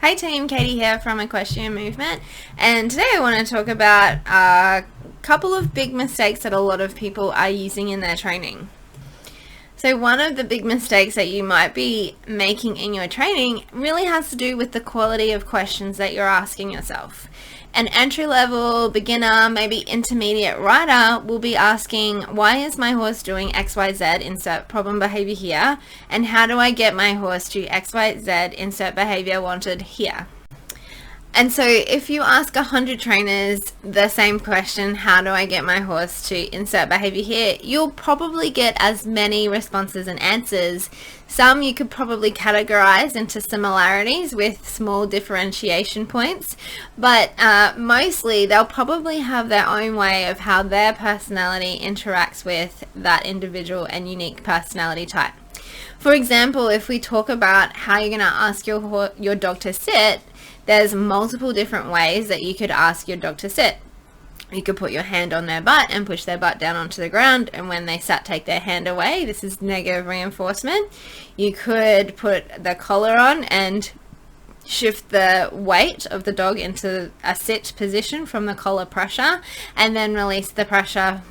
Hi team, Katie here from Equestrian Movement, and today I want to talk about a couple of big mistakes that a lot of people are using in their training. So one of the big mistakes that you might be making in your training really has to do with the quality of questions that you're asking yourself. An entry-level, beginner, maybe intermediate rider will be asking, why is my horse doing XYZ, insert problem behavior here, and how do I get my horse to XYZ, insert behavior wanted here? And so if you ask 100 trainers the same question, how do I get my horse to insert behavior here, you'll probably get as many responses and answers. Some you could probably categorize into similarities with small differentiation points, but mostly they'll probably have their own way of how their personality interacts with that individual and unique personality type. For example, if we talk about how you're going to ask your dog to sit, there's multiple different ways that you could ask your dog to sit. You could put your hand on their butt and push their butt down onto the ground, and when they sat, take their hand away. This is negative reinforcement. You could put the collar on and shift the weight of the dog into a sit position from the collar pressure, and then release the pressure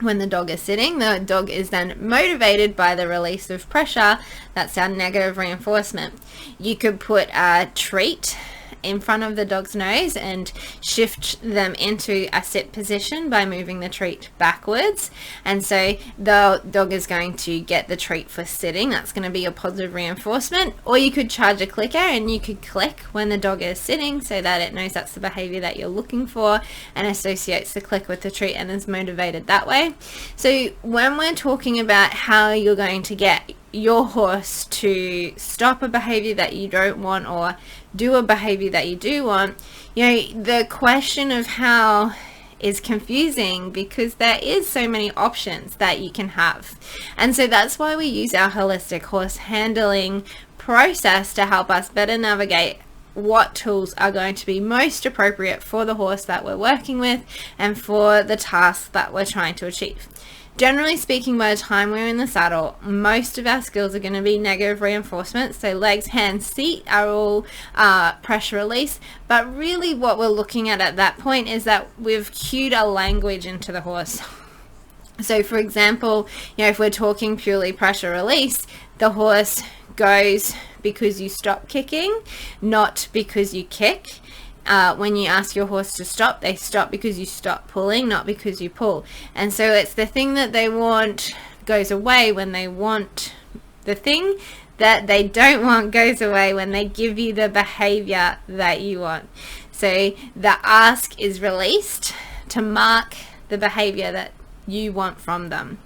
when the dog is sitting. The dog is then motivated by the release of pressure. That's our negative reinforcement. You could put a treat in front of the dog's nose and shift them into a sit position by moving the treat backwards, and so the dog is going to get the treat for sitting. That's going to be a positive reinforcement. Or you could charge a clicker and you could click when the dog is sitting so that it knows that's the behavior that you're looking for and associates the click with the treat and is motivated that way. So when we're talking about how you're going to get your horse to stop a behavior that you don't want or do a behavior that you do want, the question of how is confusing because there is so many options that you can have. And so that's why we use our holistic horse handling process to help us better navigate what tools are going to be most appropriate for the horse that we're working with and for the task that we're trying to achieve. Generally speaking, by the time we're in the saddle, most of our skills are going to be negative reinforcement. So legs, hands, seat are all pressure release. But really what we're looking at that point is that we've cued a language into the horse. So for example, if we're talking purely pressure release, the horse goes because you stop kicking, not because you kick. When you ask your horse to stop, they stop because you stop pulling, not because you pull. And so it's the thing that they want goes away when they want. The thing that they don't want goes away when they give you the behavior that you want. So the ask is released to mark the behavior that you want from them.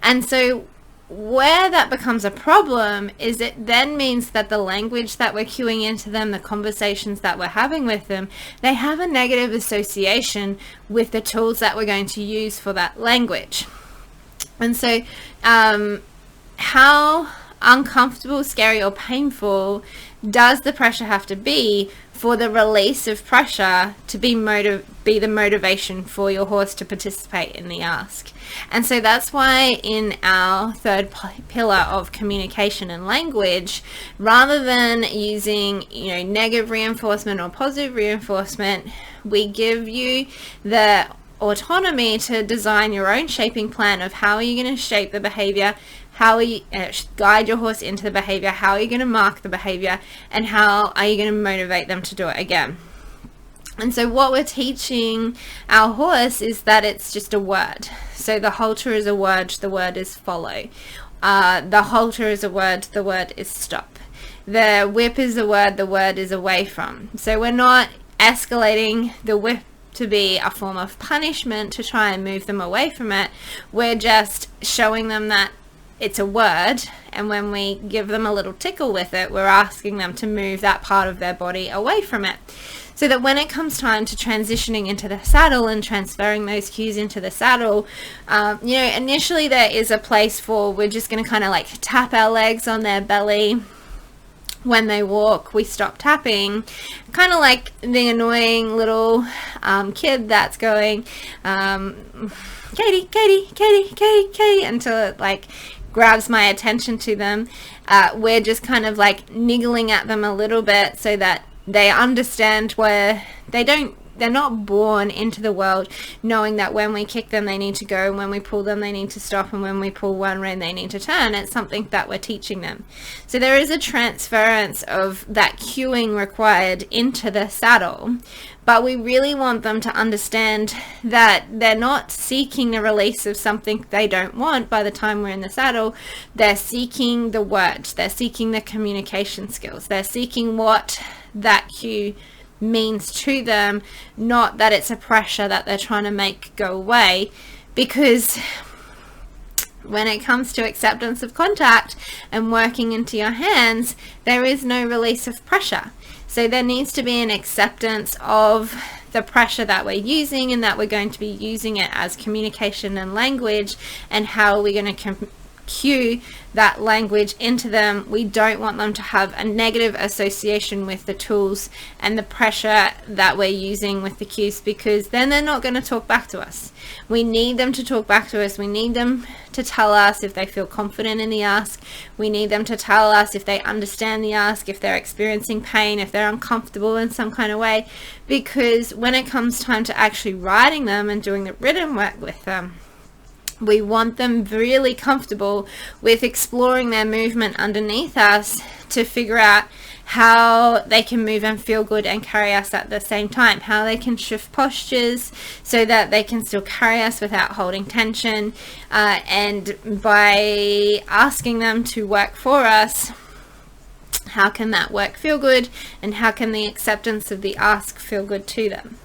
And so where that becomes a problem is it then means that the language that we're cueing into them, the conversations that we're having with them, they have a negative association with the tools that we're going to use for that language. And so how uncomfortable, scary, or painful does the pressure have to be for the release of pressure to be the motivation for your horse to participate in the ask? And so that's why in our third pillar of communication and language, rather than using negative reinforcement or positive reinforcement, we give you the autonomy to design your own shaping plan of how are you going to shape the behavior, how are you guide your horse into the behavior, how are you going to mark the behavior, and how are you going to motivate them to do it again. And so what we're teaching our horse is that it's just a word. So the halter is a word, the word is follow. The halter is a word, the word is stop. The whip is a word, the word is away from. So we're not escalating the whip to be a form of punishment to try and move them away from it. We're just showing them that it's a word, and when we give them a little tickle with it, we're asking them to move that part of their body away from it. So that when it comes time to transitioning into the saddle and transferring those cues into the saddle, initially there is a place for, we're just going to kind of like tap our legs on their belly. When they walk, we stop tapping, kind of like the annoying little kid that's going, Katie, Katie, Katie, Katie, Katie, until it like grabs my attention to them, we're just kind of like niggling at them a little bit so that they understand where they're not born into the world knowing that when we kick them they need to go, and when we pull them they need to stop, and when we pull one rein they need to turn. It's something that we're teaching them. So there is a transference of that cueing required into the saddle, but we really want them to understand that they're not seeking the release of something they don't want by the time we're in the saddle. They're seeking the words, they're seeking the communication skills, they're seeking what that cue means to them, not that it's a pressure that they're trying to make go away. Because when it comes to acceptance of contact and working into your hands, there is no release of pressure. So there needs to be an acceptance of the pressure that we're using, and that we're going to be using it as communication and language, and how are we going to cue that language into them. We don't want them to have a negative association with the tools and the pressure that we're using with the cues, because then they're not going to talk back to us. We need them to talk back to us. We need them to tell us if they feel confident in the ask. We need them to tell us if they understand the ask, if they're experiencing pain, if they're uncomfortable in some kind of way, because when it comes time to actually riding them and doing the written work with them, we want them really comfortable with exploring their movement underneath us to figure out how they can move and feel good and carry us at the same time, how they can shift postures so that they can still carry us without holding tension, and by asking them to work for us, how can that work feel good, and how can the acceptance of the ask feel good to them.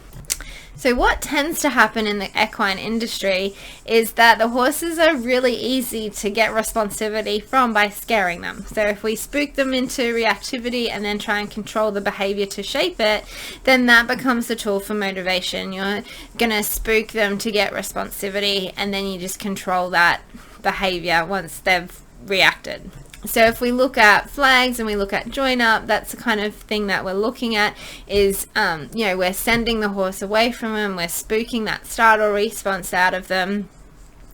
So what tends to happen in the equine industry is that the horses are really easy to get responsivity from by scaring them. So if we spook them into reactivity and then try and control the behavior to shape it, then that becomes the tool for motivation. You're going to spook them to get responsivity, and then you just control that behavior once they've reacted. So if we look at flags and we look at join up, that's the kind of thing that we're looking at is, we're sending the horse away from them, we're spooking that startle response out of them,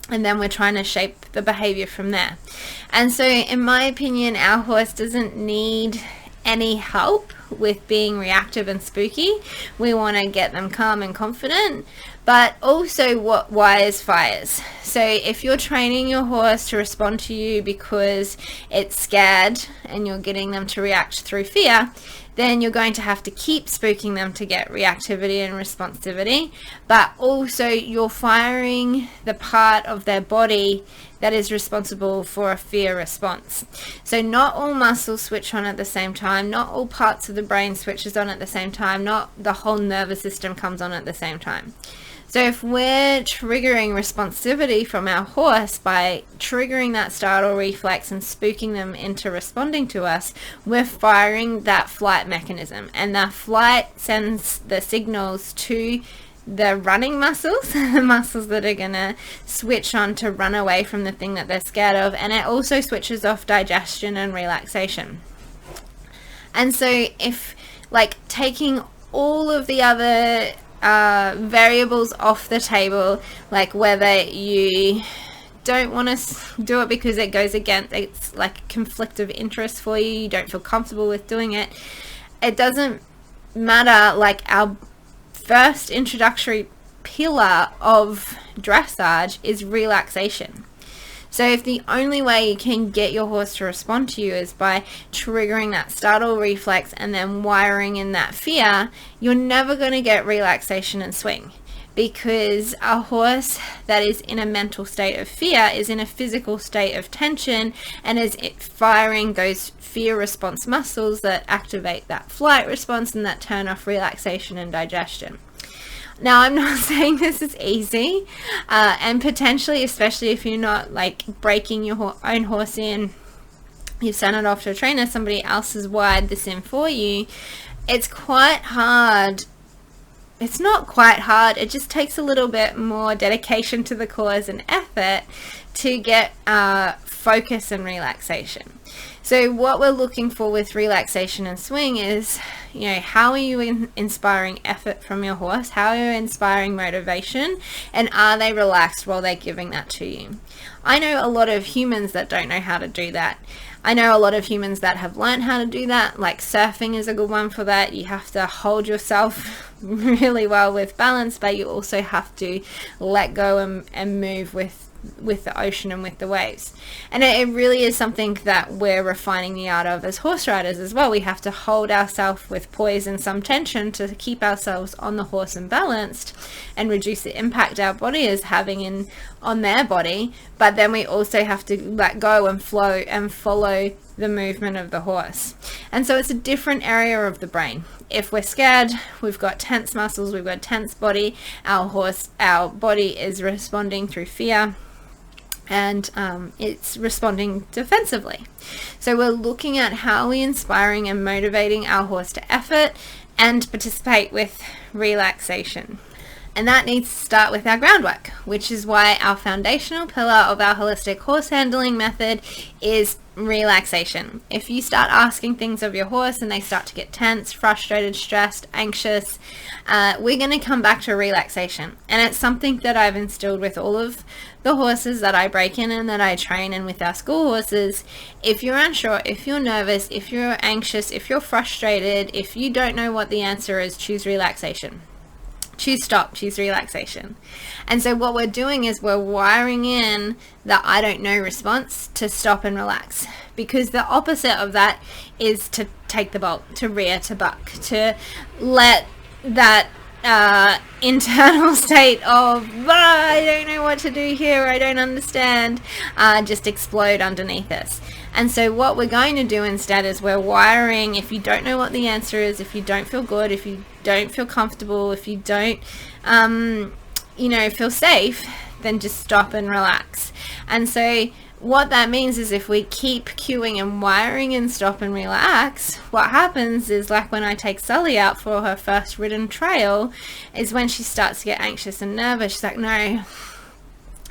and then we're trying to shape the behavior from there. And so in my opinion, our horse doesn't need any help with being reactive and spooky. We want to get them calm and confident, but also what wires fires. So if you're training your horse to respond to you because it's scared and you're getting them to react through fear, then you're going to have to keep spooking them to get reactivity and responsivity, but also you're firing the part of their body that is responsible for a fear response. So not all muscles switch on at the same time, not all parts of the brain switches on at the same time, not the whole nervous system comes on at the same time. So if we're triggering responsivity from our horse by triggering that startle reflex and spooking them into responding to us, we're firing that flight mechanism, and that flight sends the signals to the running muscles, the muscles that are going to switch on to run away from the thing that they're scared of, and it also switches off digestion and relaxation. And so if, like, taking all of the other variables off the table, like whether you don't want to do it because it goes against, it's like a conflict of interest for you, you don't feel comfortable with doing it, it doesn't matter. Like, our first introductory pillar of dressage is relaxation. So if the only way you can get your horse to respond to you is by triggering that startle reflex and then wiring in that fear, you're never going to get relaxation and swing, because a horse that is in a mental state of fear is in a physical state of tension and is firing those fear response muscles that activate that flight response and that turn off relaxation and digestion. Now, I'm not saying this is easy, and potentially, especially if you're not like breaking your own horse in, you've sent it off to a trainer, somebody else has wired this in for you, it's quite hard. It's not quite hard, it just takes a little bit more dedication to the cause and effort to get focus and relaxation. So what we're looking for with relaxation and swing is, how are you inspiring effort from your horse? How are you inspiring motivation? And are they relaxed while they're giving that to you? I know a lot of humans that don't know how to do that. I know a lot of humans that have learned how to do that, like surfing is a good one for that. You have to hold yourself really well with balance, but you also have to let go and move with the ocean and with the waves. And it really is something that we're refining the art of as horse riders as well. We have to hold ourselves with poise and some tension to keep ourselves on the horse and balanced and reduce the impact our body is having on their body. But then we also have to let go and flow and follow the movement of the horse. And so it's a different area of the brain. If we're scared, we've got tense muscles, we've got tense body, our body is responding through fear, and it's responding defensively. So we're looking at how we're inspiring and motivating our horse to effort and participate with relaxation. And that needs to start with our groundwork, which is why our foundational pillar of our holistic horse handling method is relaxation. If you start asking things of your horse and they start to get tense, frustrated, stressed, anxious, we're going to come back to relaxation. And it's something that I've instilled with all of the horses that I break in and that I train, and with our school horses. If you're unsure, if you're nervous, if you're anxious, if you're frustrated, if you don't know what the answer is, choose relaxation. Choose stop, choose relaxation. And so what we're doing is we're wiring in the I don't know response to stop and relax, because the opposite of that is to take the bolt, to rear, to buck, to let that internal state of I don't know what to do here, I don't understand, just explode underneath us. And so what we're going to do instead is we're wiring, if you don't know what the answer is, if you don't feel good, if you don't feel comfortable, if you don't feel safe, then just stop and relax. And so what that means is if we keep cueing and wiring and stop and relax, what happens is, like when I take Sully out for her first ridden trail, is when she starts to get anxious and nervous, she's like, no,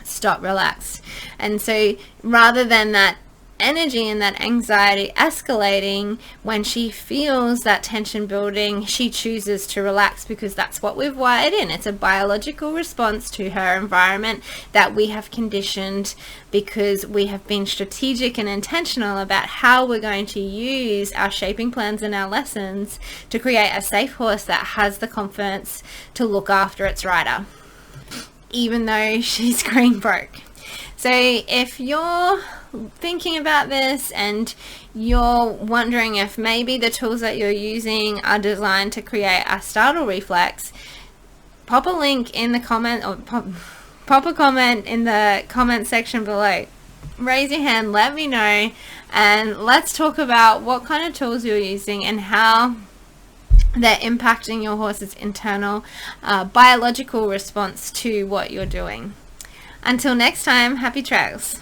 stop, relax. And so rather than that energy and that anxiety escalating, when she feels that tension building, she chooses to relax, because that's what we've wired in. It's a biological response to her environment that we have conditioned, because we have been strategic and intentional about how we're going to use our shaping plans and our lessons to create a safe horse that has the confidence to look after its rider, even though she's green broke. So if you're thinking about this and you're wondering if maybe the tools that you're using are designed to create a startle reflex, pop a link in the comment, or pop a comment in the comment section below. Raise your hand, let me know, and let's talk about what kind of tools you're using and how they're impacting your horse's internal biological response to what you're doing. Until next time, happy trails.